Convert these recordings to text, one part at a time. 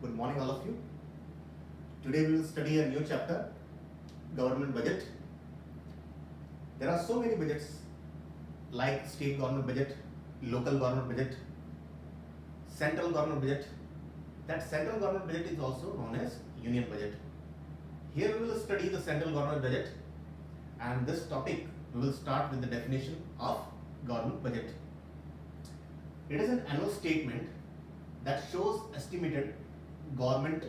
Good morning, all of you. Today we will study a new chapter, government budget. There are so many budgets like state government budget, local government budget, central government budget. That central government budget is also known as union budget. Here we will study the central government budget, and this topic we will start with the definition of government budget. It is an annual statement that shows estimated government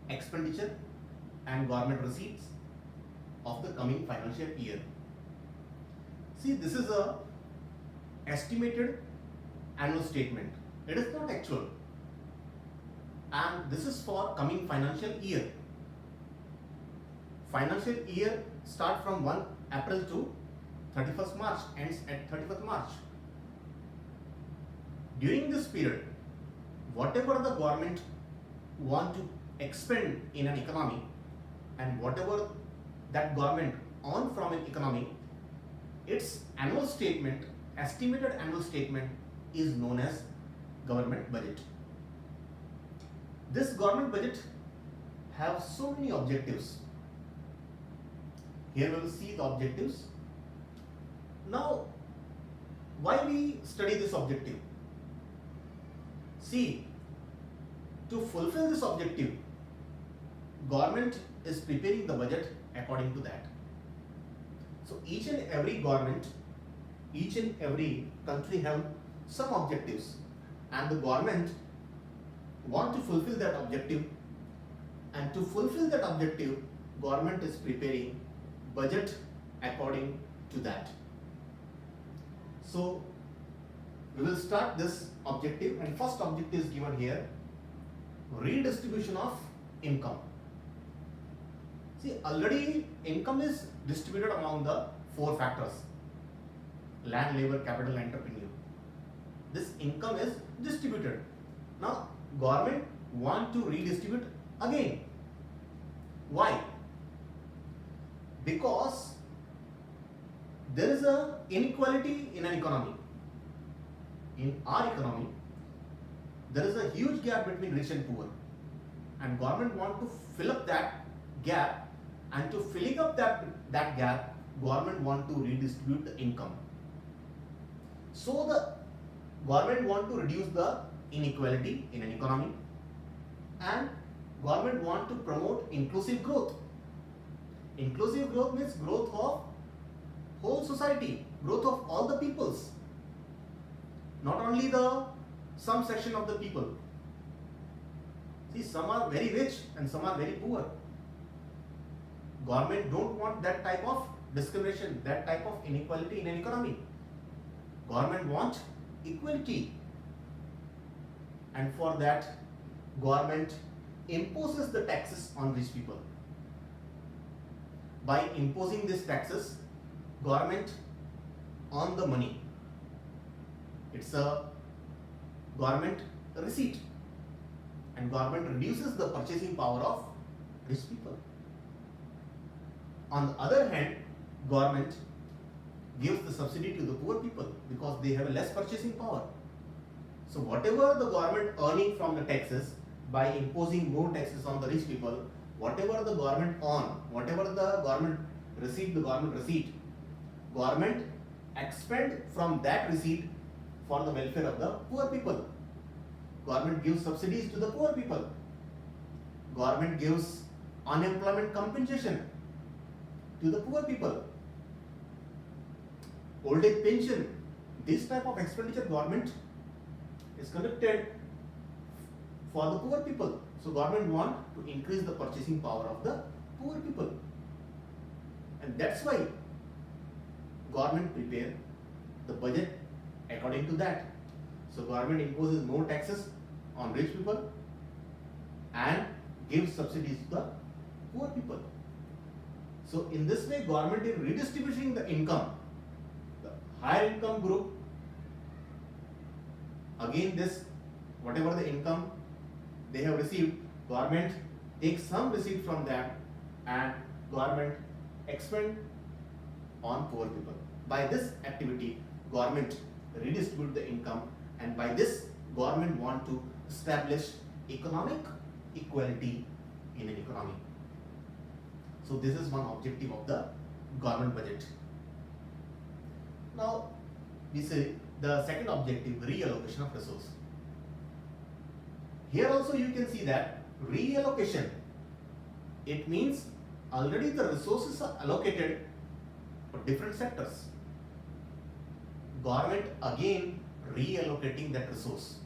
expenditure and government receipts of the coming financial year. See, this is a estimated annual statement. It is not actual, and this is for coming financial year. Financial year start from 1 April to 31st March, ends at 31st March. During this period, whatever the government want to expend in an economy and whatever that government earn from an economy, its annual statement, estimated annual statement, is known as government budget. This government budget have so many objectives. Here we will see the objectives. Now, why we study this objective? See, to fulfill this objective, government is preparing the budget according to that. So each and every government, each and every country have some objectives, and the government want to fulfill that objective, and to fulfill that objective, government is preparing budget according to that. So we will start this objective, and first objective is given here: redistribution of income. See, already income is distributed among the 4 factors: land, labor, capital, entrepreneur. This income is distributed. Now, government want to redistribute again. Why? Because there is a inequality in an economy. In our economy, there is a huge gap between rich and poor, and government want to fill up that gap, and to filling up that gap, government want to redistribute the income. So the government want to reduce the inequality in an economy, and government want to promote inclusive growth. Inclusive growth means growth of whole society, growth of all the peoples, not only the some section of the people. See, some are very rich and some are very poor. Government don't want that type of discrimination, that type of inequality in an economy. Government wants equality, and for that, government imposes the taxes on rich people. By imposing these taxes, government earn the money. It's a government receipt, and government reduces the purchasing power of rich people. On the other hand, government gives the subsidy to the poor people because they have a less purchasing power. So whatever the government earning from the taxes, by imposing more taxes on the rich people, whatever the government earn, whatever the government receive, government expend from that receipt for the welfare of the poor people. Government gives subsidies to the poor people. Government gives unemployment compensation to the poor people. Old age pension, this type of expenditure government is conducted for the poor people. So government want to increase the purchasing power of the poor people, and that's why government prepare the budget according to that. So government imposes more taxes on rich people and gives subsidies to the poor people. So in this way, government is redistributing the income. The higher income group, again this, whatever the income they have received, government takes some receipt from that, and government expend on poor people. By this activity, government redistribute the income, and by this government want to establish economic equality in an economy. So this is one objective of the government budget. Now we see the second objective, reallocation of resource. Here also you can see that reallocation, it means already the resources are allocated for different sectors. Government again reallocating that resource,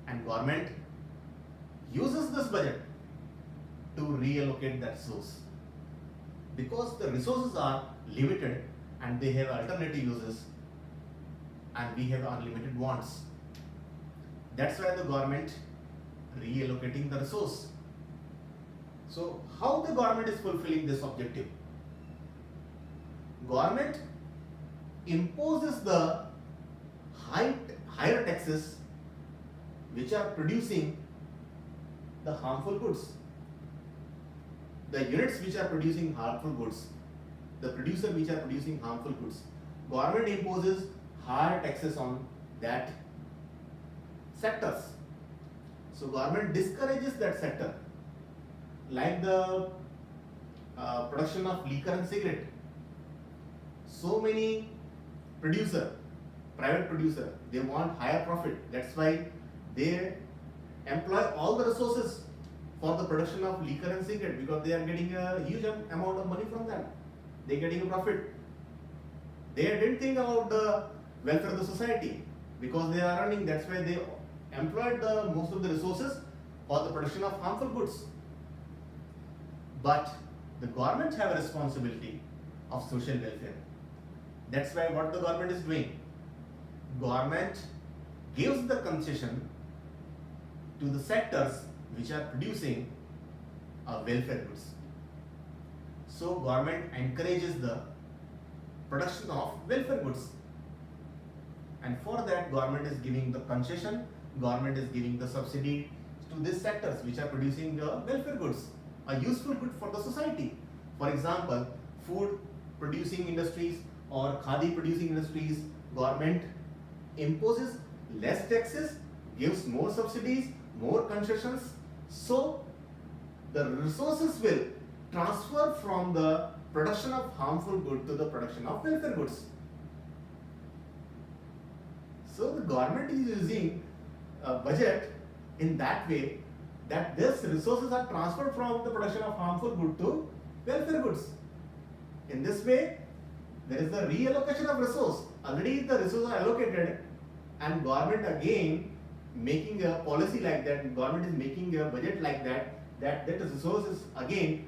and government uses this budget to reallocate that resource, because the resources are limited and they have alternative uses and we have unlimited wants. That's why the government reallocating the resource. So how the government is fulfilling this objective? Government imposes the higher taxes which are producing the harmful goods. The units which are producing harmful goods, the producer which are producing harmful goods, government imposes higher taxes on that sectors. So government discourages that sector, like the production of liquor and cigarette. So many private producer, they want higher profit. That's why they employ all the resources for the production of liquor and cigarette, because they are getting a huge amount of money from them. They are getting a profit. They didn't think about the welfare of the society, because they are earning. That's why they employed most of the resources for the production of harmful goods. But the government have a responsibility of social welfare. That's why what the government is doing, government gives the concession to the sectors which are producing welfare goods. So government encourages the production of welfare goods, and for that government is giving the concession, government is giving the subsidy to these sectors which are producing welfare goods, a useful good for the society. For example, food producing industries or khadi producing industries, government imposes less taxes, gives more subsidies, more concessions, so the resources will transfer from the production of harmful goods to the production of welfare goods. So the government is using a budget in that way that these resources are transferred from the production of harmful goods to welfare goods. In this way, there is the reallocation of resource. Already the resources are allocated, and government again making a policy like that, government is making a budget like that, that resources again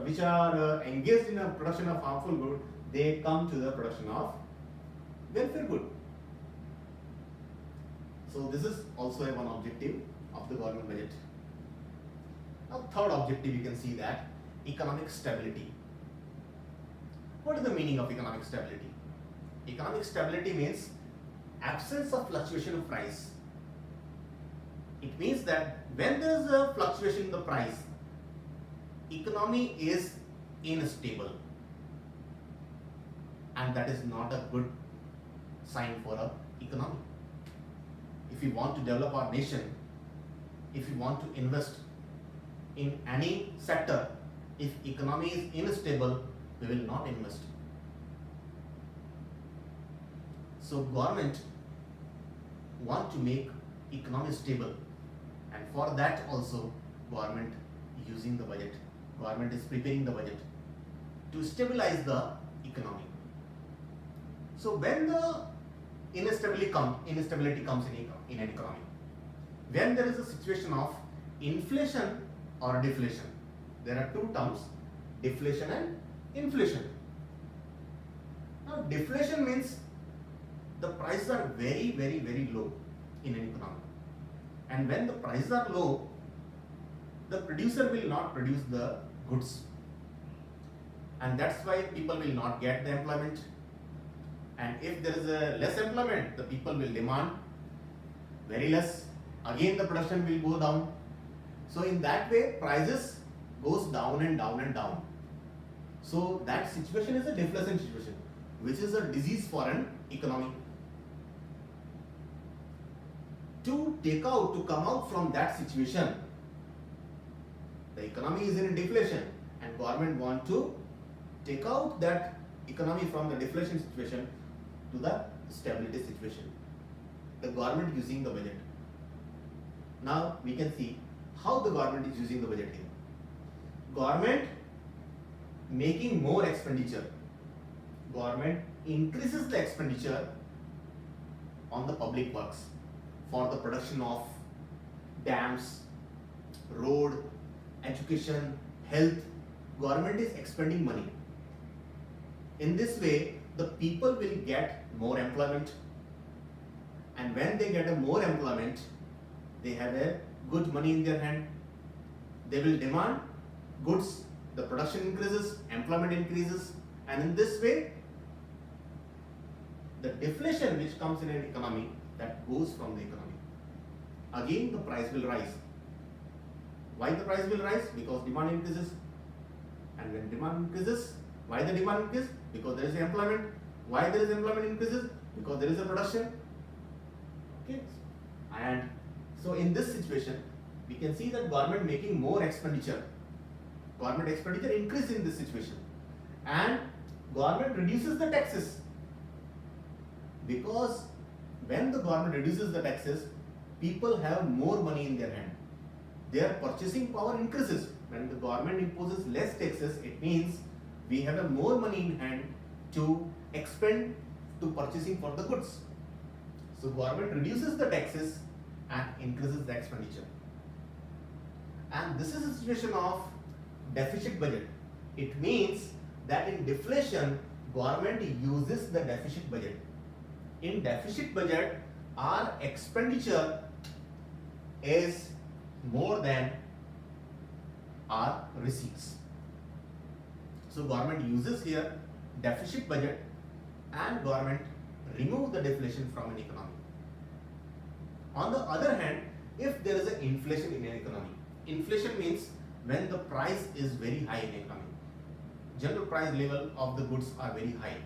which are engaged in a production of harmful good, they come to the production of welfare good. So this is also one objective of the government budget. Now third objective, you can see that economic stability. What is the meaning of economic stability? Economic stability means absence of fluctuation of price. It means that when there is a fluctuation in the price, economy is unstable, and that is not a good sign for an economy. If we want to develop our nation, if we want to invest in any sector, if economy is unstable, we will not invest. So government want to make economy stable, and for that also government using the budget. Government is preparing the budget to stabilize the economy. So when the instability comes in an economy, when there is a situation of inflation or deflation, there are two terms, deflation and inflation. Now deflation means the prices are very, very, very low in an economy, and when the prices are low, the producer will not produce the goods, and that's why people will not get the employment, and if there is a less employment, the people will demand very less, again the production will go down. So in that way prices goes down and down and down. So that situation is a deflation situation, which is a disease for an economy. To come out from that situation, The economy is in deflation and government want to take out that economy from the deflation situation to the stability situation. The government using the budget. Now we can see how the government is using the budget here. Government making more expenditure. Government increases the expenditure on the public works for the production of dams, road, education, health. Government is expending money. In this way, the people will get more employment, and when they get a more employment, they have a good money in their hand. They will demand goods, the production increases, employment increases, and in this way, the deflation which comes in an economy, that goes from the economy. Again, the price will rise. Why the price will rise? Because demand increases. And when demand increases, why the demand increases? Because there is employment. Why there is employment increases? Because there is a production. Okay. And so in this situation, we can see that government making more expenditure. Government expenditure increase in this situation. And government reduces the taxes. Because when the government reduces the taxes, people have more money in their hand. Their purchasing power increases. When the government imposes less taxes, it means we have a more money in hand to expend to purchasing for the goods. So government reduces the taxes and increases the expenditure. And this is a situation of deficit budget. It means that in deflation, government uses the deficit budget. In deficit budget, our expenditure is more than our receipts. So government uses here deficit budget, and government remove the deflation from an economy. On the other hand, if there is an inflation in an economy, inflation means when the price is very high in economy, general price level of the goods are very high.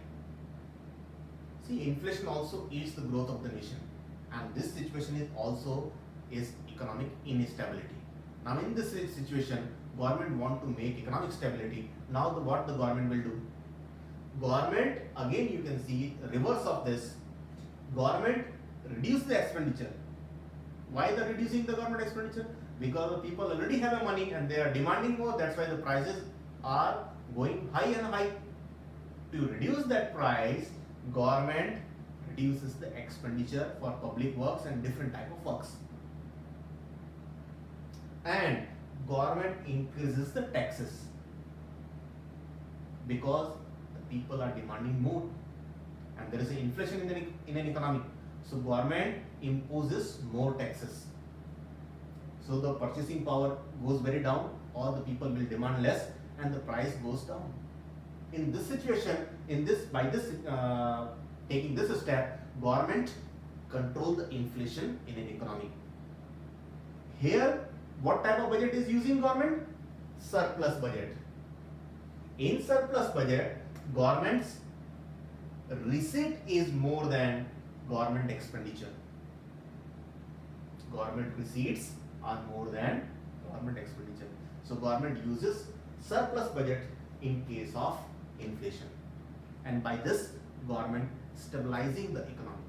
See, inflation also eats the growth of the nation, and this situation is also economic instability. Now in this situation, government want to make economic stability. Now what the government will do? Government, again you can see reverse of this. Government reduce the expenditure. Why the reducing the government expenditure? Because the people already have a money and they are demanding more. That's why the prices are going high and high. To reduce that price, government reduces the expenditure for public works and different type of works. And government increases the taxes because the people are demanding more and there is an inflation in an economy. So government imposes more taxes. So the purchasing power goes very down, or the people will demand less and the price goes down. In this situation, taking this step, government control the inflation in an economy. Here, what type of budget is using government? Surplus budget. In surplus budget, government's receipt is more than government expenditure. Government receipts are more than government expenditure. So government uses surplus budget in case of inflation. And by this, government stabilizing the economy.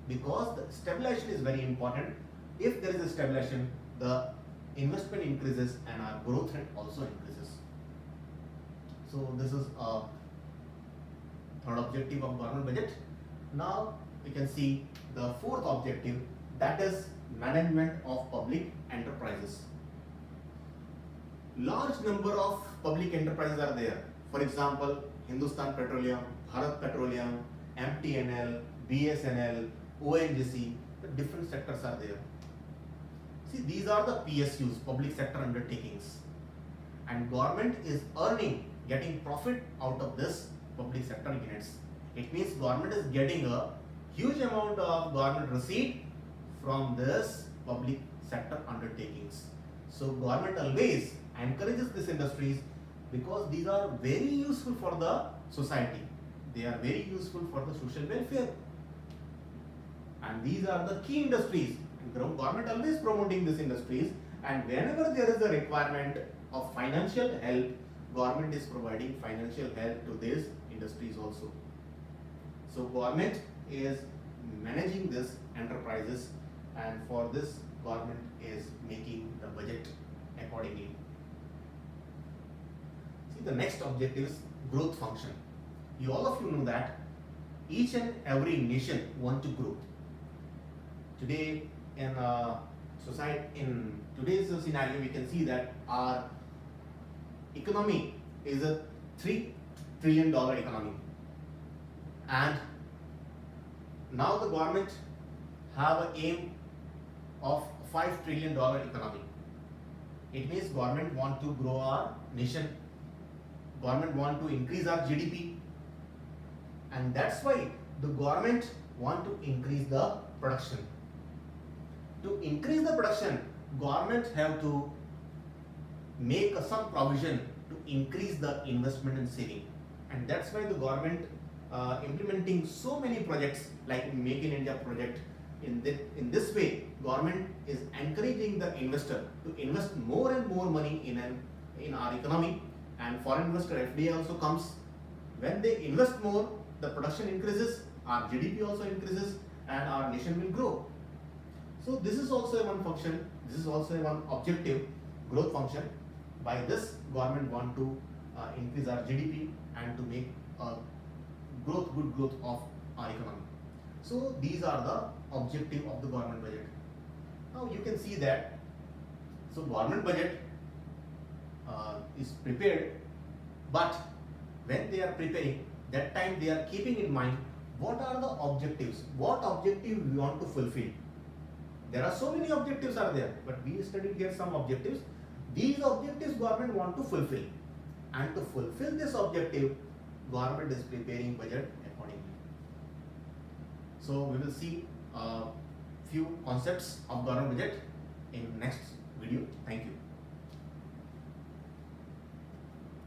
Because the stabilization is very important. If there is a stabilization, the investment increases and our growth rate also increases. So this is a third objective of government budget. Now we can see the fourth objective, that is management of public enterprises. Large number of public enterprises are there. For example, Hindustan Petroleum, Bharat Petroleum, MTNL, BSNL, ONGC, the different sectors are there. See, these are the PSUs, public sector undertakings, and government is getting profit out of this public sector units. It means government is getting a huge amount of government receipt from this public sector undertakings. So government always encourages these industries because these are very useful for the society. They are very useful for the social welfare. And these are the key industries. Government always promoting these industries, And whenever there is a requirement of financial help, government is providing financial help to these industries also. So government is managing this enterprises, and for this government is making the budget accordingly. See, the next objective is growth function. You all of you know that each and every nation want to grow. Today in society, in today's scenario, we can see that our economy is a $3 trillion economy, and now the government have an aim of $5 trillion economy. It means government want to grow our nation, government want to increase our GDP, and that's why the government want to increase the production. To increase the production, government have to make some provision to increase the investment and saving, and that's why the government implementing so many projects like Make in India project. In this way, government is encouraging the investor to invest more and more money in our economy, and foreign investor FDI also comes. When they invest more, the production increases, our GDP also increases, and our nation will grow. So this is also one function, this is also one objective, growth function. By this, government want to increase our GDP and to make good growth of our economy. So these are the objective of the government budget. Now you can see that, so government budget is prepared, but when they are preparing, that time they are keeping in mind what are the objectives, what objective we want to fulfill. There are so many objectives are there, but we studied here some objectives. These objectives government want to fulfill, and to fulfill this objective, government is preparing budget accordingly. So we will see a few concepts of government budget in next video. Thank you.